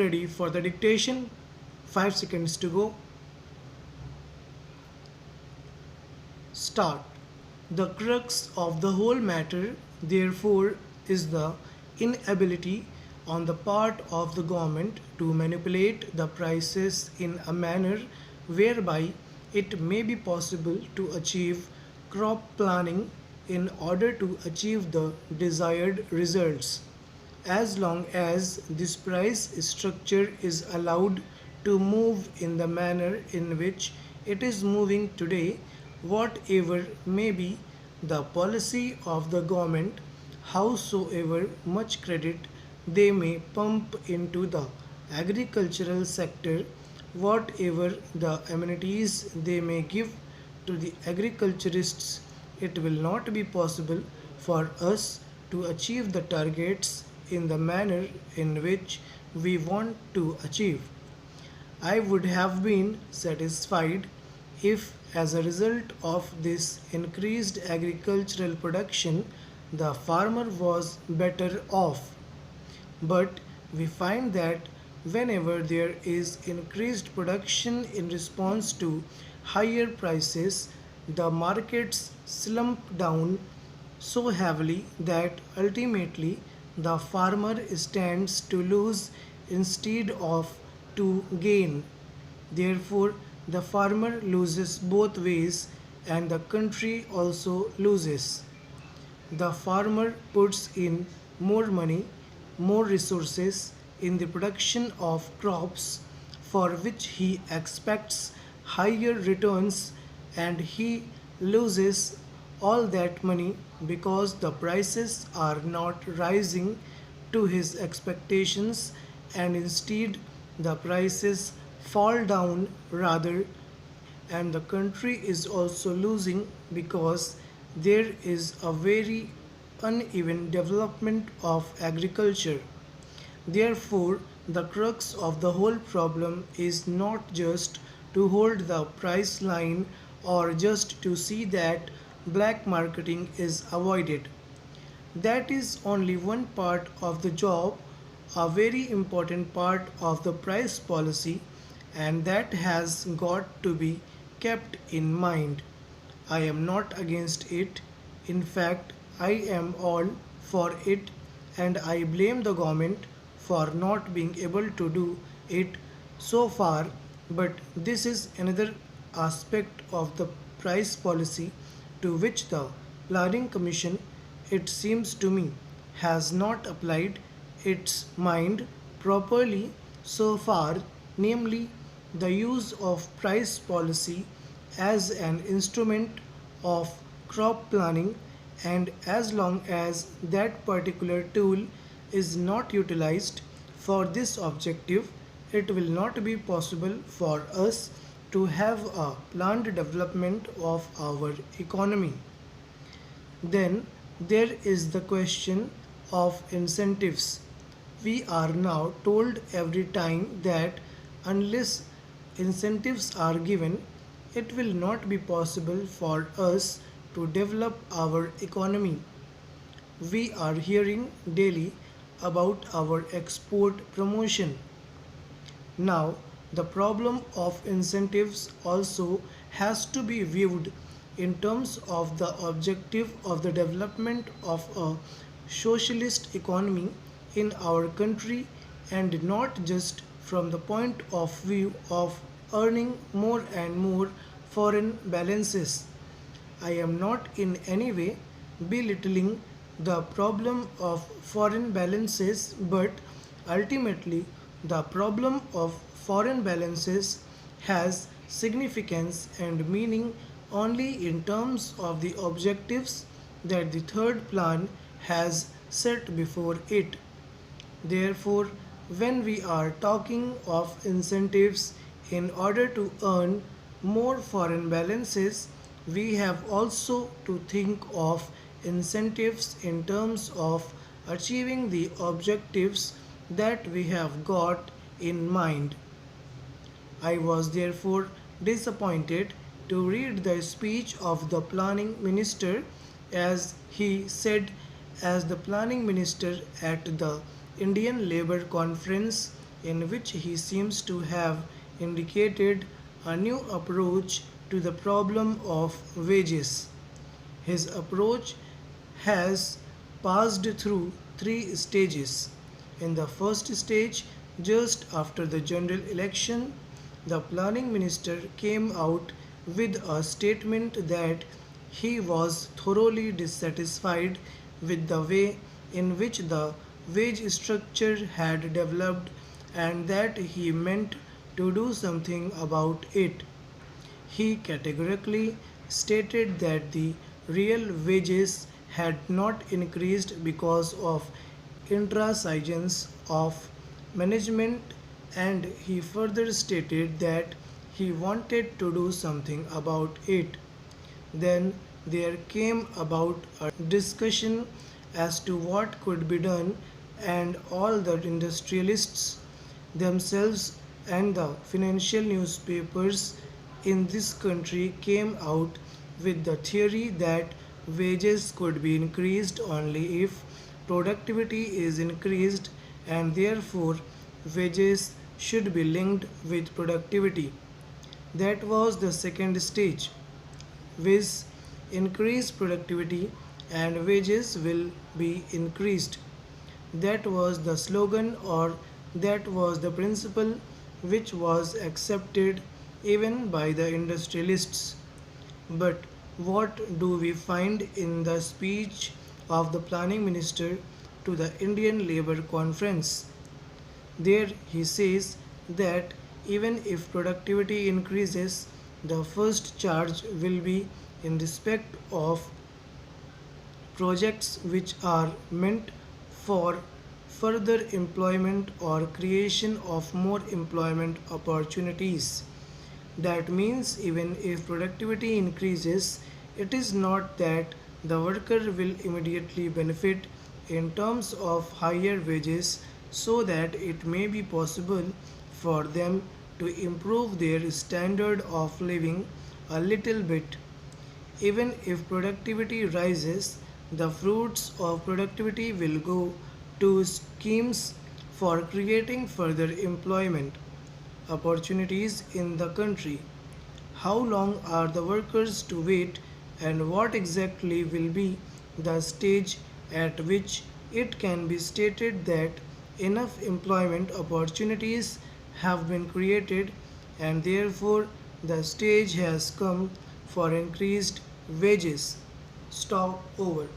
ready for the dictation? 5 seconds to go. Start. The crux of the whole matter, therefore, is the inability on the part of the government to manipulate the prices in a manner whereby it may be possible to achieve crop planning in order to achieve the desired results. As long as this price structure is allowed to move in the manner in which it is moving today, whatever may be the policy of the government, howsoever much credit they may pump into the agricultural sector, whatever the amenities they may give to the agriculturists, it will not be possible for us to achieve the targets in the manner in which we want to achieve. I would have been satisfied if, as a result of this increased agricultural production, the farmer was better off. But we find that whenever there is increased production in response to higher prices, the markets slump down so heavily that ultimately the farmer stands to lose instead of to gain. Therefore, the farmer loses both ways and the country also loses. The farmer puts in more money, more resources in the production of crops for which he expects higher returns, and he loses all that money because the prices are not rising to his expectations, and instead the prices fall down rather, and the country is also losing because there is a very uneven development of agriculture. Therefore, the crux of the whole problem is not just to hold the price line or just to see that black marketing is avoided. That is only one part of the job, a very important part of the price policy, and that has got to be kept in mind. I am not against it. In fact, I am all for it, and I blame the government for not being able to do it so far. But this is another aspect of the price policy to which the Planning Commission, it seems to me, has not applied its mind properly so far, namely the use of price policy as an instrument of crop planning, and as long as that particular tool is not utilized for this objective, it will not be possible for us to have a planned development of our economy. Then there is the question of incentives. We are now told every time that unless incentives are given, it will not be possible for us to develop our economy. We are hearing daily about our export promotion. Now, the problem of incentives also has to be viewed in terms of the objective of the development of a socialist economy in our country, and not just from the point of view of earning more and more foreign balances. I am not in any way belittling the problem of foreign balances, but ultimately the problem of foreign balances has significance and meaning only in terms of the objectives that the third plan has set before it. Therefore, when we are talking of incentives in order to earn more foreign balances, we have also to think of incentives in terms of achieving the objectives that we have got in mind. I was therefore disappointed to read the speech of the planning minister, as he said, as the planning minister at the Indian Labour Conference, in which he seems to have indicated a new approach to the problem of wages. His approach has passed through three stages. In the first stage, just after the general election, the planning minister came out with a statement that he was thoroughly dissatisfied with the way in which the wage structure had developed and that he meant to do something about it. He categorically stated that the real wages had not increased because of intransigence of management, and he further stated that he wanted to do something about it. Then there came about a discussion as to what could be done, and all the industrialists themselves and the financial newspapers in this country came out with the theory that wages could be increased only if productivity is increased, and therefore wages should be linked with productivity. That was the second stage, with increased productivity and wages will be increased. That was the slogan, or that was the principle which was accepted even by the industrialists. But what do we find in the speech of the planning minister to the Indian Labour Conference? There he says that even if productivity increases, the first charge will be in respect of projects which are meant for further employment or creation of more employment opportunities. That means even if productivity increases, it is not that the worker will immediately benefit in terms of higher wages, so that it may be possible for them to improve their standard of living a little bit. Even if productivity rises, the fruits of productivity will go to schemes for creating further employment opportunities in the country. How long are the workers to wait, and what exactly will be the stage at which it can be stated that enough employment opportunities have been created and therefore the stage has come for increased wages? Stop over.